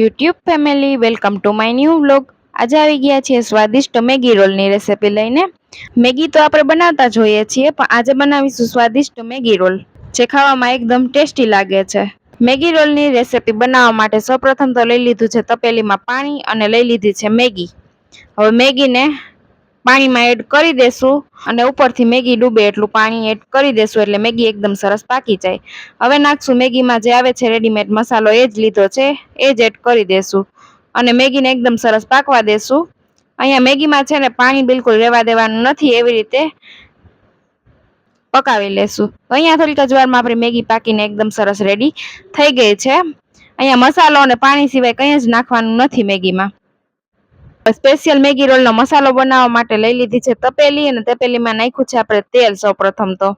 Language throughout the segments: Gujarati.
YouTube family welcome to my new vlog. આજે આવી ગયા છીએ સ્વાદિષ્ટ મેગી રોલની રેસિપી લઈને. મેગી તો આપણે બનાવતા જ હોઈએ છીએ, પણ આજે બનાવીશું સ્વાદિષ્ટ મેગી રોલ, જે ખાવામાં એકદમ ટેસ્ટી લાગે છે. મેગી રોલની રેસિપી બનાવવા માટે સૌપ્રથમ તો લઈ લીધું છે તપેલીમાં પાણી અને લઈ લીધી છે મેગી. હવે મેગીને પાણીમાં એડ કરી દેશું અને ઉપરથી મેગી ડૂબે એટલું પાણી એડ કરી દેશું, એટલે મેગી એકદમ સરસ પાકી જાય. હવે નાખશું મેગીમાં જે આવે છે રેડીમેડ મસાલો, એ જ લીધો છે, એ જ એડ કરી દેશું અને મેગીને એકદમ સરસ પાકવા દેશું. અહીંયા મેગીમાં છે ને પાણી બિલકુલ રહેવા દેવાનું નથી, એવી રીતે પકાવી લેશું. અહીંયા થોડીક જ વારમાં આપણી મેગી પાકીને એકદમ સરસ રેડી થઈ ગઈ છે. અહીંયા મસાલો અને પાણી સિવાય કંઈ જ નાખવાનું નથી મેગીમાં. સ્પેશિયલ મેગી રોલનો મસાલો બનાવવા માટે લઈ લીધી છે તપેલી, અને તપેલીમાં નાખ્યું છે આપણે તેલ. સૌપ્રથમ તો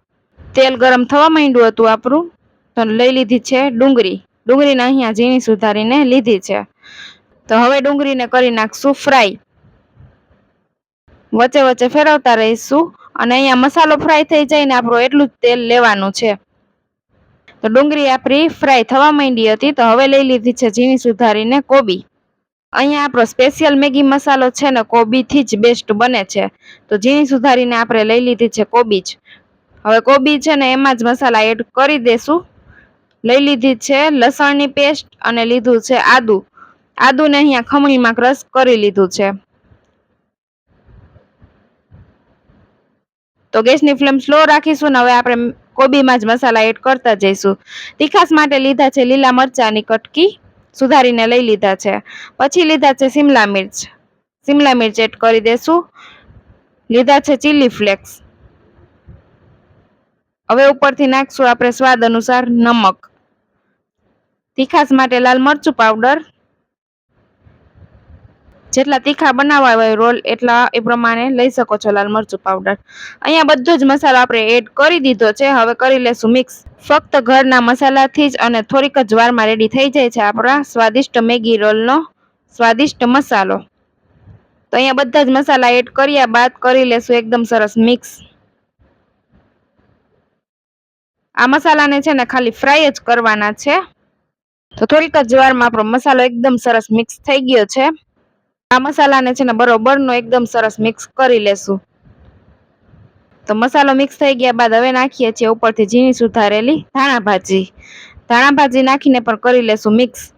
તેલ ગરમ થવા માંડ્યું હતું આપણું, તો લઈ લીધી છે ડુંગળી. ડુંગળીને અહીંયા ઝીણી સુધારીને લીધી છે. તો હવે ડુંગળીને કરી નાખશું ફ્રાય. વચ્ચે વચ્ચે ફેરવતા રહીશું અને અહીંયા મસાલો ફ્રાય થઈ જાય ને આપણું એટલું જ તેલ લેવાનું છે. તો ડુંગળી આપણી ફ્રાય થવા માંડી હતી, તો હવે લઈ લીધી છે ઝીણી સુધારીને કોબી. અહીંયા આપણો સ્પેશિયલ મેગી મસાલો છે ને કોબીથી જ બેસ્ટ બને છે, તો ઝીણી સુધારીને આપણે લઈ લીધી છે કોબી જ. હવે કોબી છે ને એમાં જ મસાલા એડ કરી દેશું. લઈ લીધી છે લસણની પેસ્ટ અને લીધું છે આદુ. આદુને અહીંયા ખમણીમાં ક્રશ કરી લીધું છે. તો ગેસની ફ્લેમ સ્લો રાખીશું ને હવે આપણે કોબીમાં જ મસાલા એડ કરતા જઈશું. તીખાસ માટે લીધા છે લીલા મરચાંની કટકી, સુધારીને લઈ લીધા છે. પછી લીધા છે શિમલા મિર્ચ. શિમલા મિર્ચ એડ કરી દેશું. લીધા છે ચીલી ફ્લેક્સ. હવે ઉપરથી નાખશું આપણે સ્વાદ અનુસાર નમક. તીખાસ માટે લાલ મરચું પાવડર. જેટલા તીખા બનાવવા હોય રોલ એટલા એ પ્રમાણે લઈ શકો છો લાલ મરચું પાવડર. અહીંયા બધો જ મસાલો આપણે એડ કરી દીધો છે. હવે કરી લેશું મિક્સ. ફક્ત ઘરના મસાલાથી જ અને થોડીક જ વારમાં રેડી થઈ જાય છે આપણા સ્વાદિષ્ટ મેગી રોલનો સ્વાદિષ્ટ મસાલો. તો અહીંયા બધા જ મસાલા એડ કર્યા બાદ કરી લેશું એકદમ સરસ મિક્સ. આ મસાલાને છે ને ખાલી ફ્રાય જ કરવાના છે. તો થોડીક જ વારમાં આપણો મસાલો એકદમ સરસ મિક્સ થઈ ગયો છે. આ મસાલાને છે ને બરોબરનો એકદમ સરસ મિક્સ કરી લેશું. તો મસાલો મિક્સ થઈ ગયા બાદ હવે નાખીએ છીએ ઉપરથી ઝીણી સુધારેલી ધાણા ભાજી. ધાણા ભાજી નાખીને પણ કરી લેશું મિક્સ.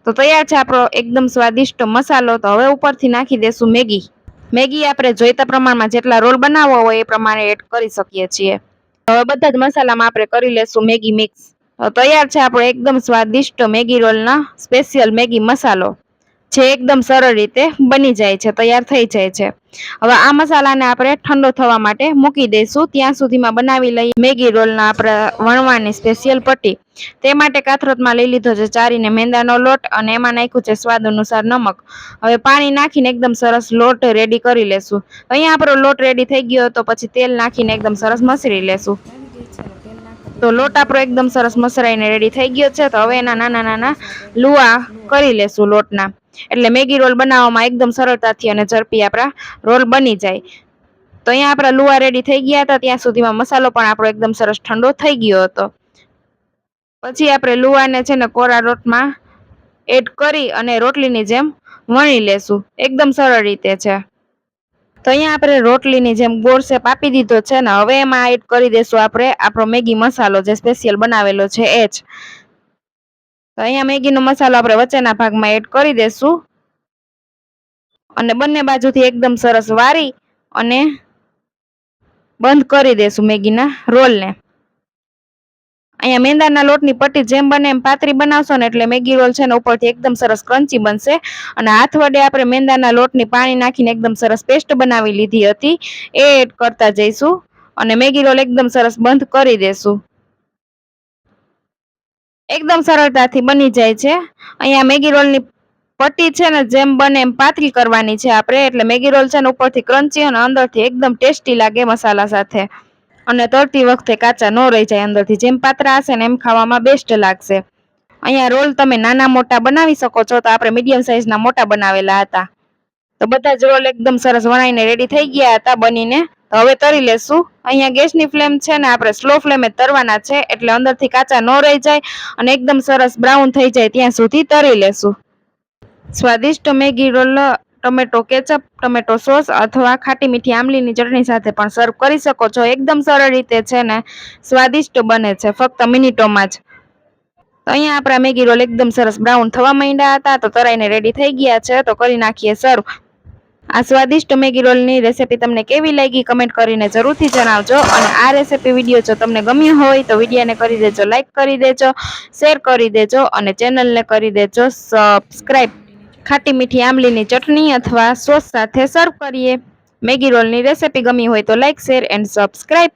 તો તૈયાર છે આપણો એકદમ સ્વાદિષ્ટ મસાલો. તો હવે ઉપરથી નાખી દેશું મેગી. મેગી આપણે જોઈતા પ્રમાણમાં જેટલા રોલ બનાવવા હોય એ પ્રમાણે એડ કરી શકીએ છીએ. હવે બધા જ મસાલામાં આપણે કરી લેશું મેગી મિક્સ. તો તૈયાર છે આપણો એકદમ સ્વાદિષ્ટ મેગી રોલના સ્પેશિયલ મેગી મસાલો, જે એકદમ સરળ રીતે બની જાય છે, તૈયાર થઈ જાય છે. હવે આ મસાલાને આપણે ઠંડો થવા માટે મૂકી દઈશું. ત્યાં સુધીમાં બનાવી લઈએ મેગી રોલના આપણા વણવાની સ્પેશિયલ પટ્ટી. તે માટે કાથરોટમાં લઈ લીધો છે ચારીને મેંદાનો લોટ અને એમાં નાખ્યું છે સ્વાદ અનુસાર નમક. હવે પાણી નાખીને એકદમ સરસ લોટ રેડી કરી લેશું. અહીંયા આપણો લોટ રેડી થઈ ગયો, તો પછી તેલ નાખીને એકદમ સરસ મસળી લેશું. તો લોટ આપણો એકદમ સરસ મસળાઈને રેડી થઈ ગયો છે. તો હવે એના નાના નાના લુવા કરી લેશું લોટના, એટલે મેગી રોલ બનાવવામાં એકદમ સરળતાથી અને ઝડપી આપણા રોલ બની જાય. તો અહીંયા આપણા લુવા રેડી થઈ ગયા હતા, ત્યાં સુધીમાં મસાલો પણ આપણો એકદમ સરસ ઠંડો થઈ ગયો હતો. પછી આપણે લુવાને છે ને કોરા લોટમાં એડ કરી અને રોટલીની જેમ વણી લેશું. એકદમ સરળ રીતે છે. તો અહીંયા આપણે રોટલીની જેમ ગોળ શેપ આપી દીધો છે ને હવે એમાં એડ કરી દેશું આપણે આપણો મેગી મસાલો જે સ્પેશિયલ બનાવેલો છે એ જ. તો અહીંયા મેગીનો મસાલો આપણે વચ્ચેના ભાગમાં એડ કરી દેશું અને બંને બાજુથી એકદમ સરસ વારી અને બંધ કરી દેશું મેગીના રોલને. અહીંયા મેંદાના લોટની પટ્ટી જેમ બને એમ પાતળી બનાવશો ને એટલે મેગી રોલ છે ને ઉપરથી એકદમ સરસ ક્રન્ચી બનશે. અને હાથ વડે આપણે મેંદાના લોટની પાણી નાખીને એકદમ સરસ પેસ્ટ બનાવી લીધી હતી એ એડ કરતા જઈશું અને મેગી રોલ એકદમ સરસ બંધ કરી દેશું. એકદમ સરળતાથી બની જાય છે. અહીંયા મેગી રોલની પટ્ટી છે ને જેમ બને એમ પાતળી કરવાની છે આપણે, એટલે મેગી રોલ છે ને ઉપરથી ક્રન્ચી અને અંદરથી એકદમ ટેસ્ટી લાગે મસાલા સાથે, અને તળતી વખતે કાચા ન રહી જાય અંદરથી. જેમ પાતળા હશે ને એમ ખાવામાં બેસ્ટ લાગશે. અહીંયા રોલ તમે નાના મોટા બનાવી શકો છો, તો આપણે મીડિયમ સાઈઝના મોટા બનાવેલા હતા. તો બધા જ રોલ એકદમ સરસ વણાઈને રેડી થઈ ગયા હતા બનીને. તો હવે તળી લેશું. અહીંયા ગેસની ફ્લેમ છે ને આપણે સ્લો ફ્લેમે તરવાના છે, એટલે અંદરથી કાચા ન રહી જાય અને એકદમ સરસ બ્રાઉન થઈ જાય ત્યાં સુધી તળી લેશું. સ્વાદિષ્ટ Maggi roll tomato ketchup, tomato sauce અથવા ખાટી મીઠી આમલીની ચટણી સાથે પણ સર્વ કરી શકો છો. એકદમ સરળ રીતે છે ને સ્વાદિષ્ટ બને છે ફક્ત મિનિટોમાં જ. તો અહીંયા આપણા મેગી રોલ એકદમ સરસ બ્રાઉન થવા માંડ્યા હતા, તો તળાઈને રેડી થઈ ગયા છે. તો કરી નાખીએ સર્વ. આ સ્વાદિષ્ટ મેગી રોલની રેસીપી તમને કેવી લાગી કમેન્ટ કરીને જરૂરથી જણાવજો. અને આ રેસીપી વિડીયો જો તમને ગમ્યો હોય તો વિડીયોને કરી દેજો લાઈક કરી દેજો, શેર કરી દેજો અને ચેનલને કરી દેજો સબસ્ક્રાઈબ. ખાટી મીઠી આમલીની ચટણી અથવા સોસ સાથે સર્વ કરીએ. મેગી રોલની રેસીપી ગમી હોય તો લાઈક, શેર એન્ડ સબસ્ક્રાઈબ.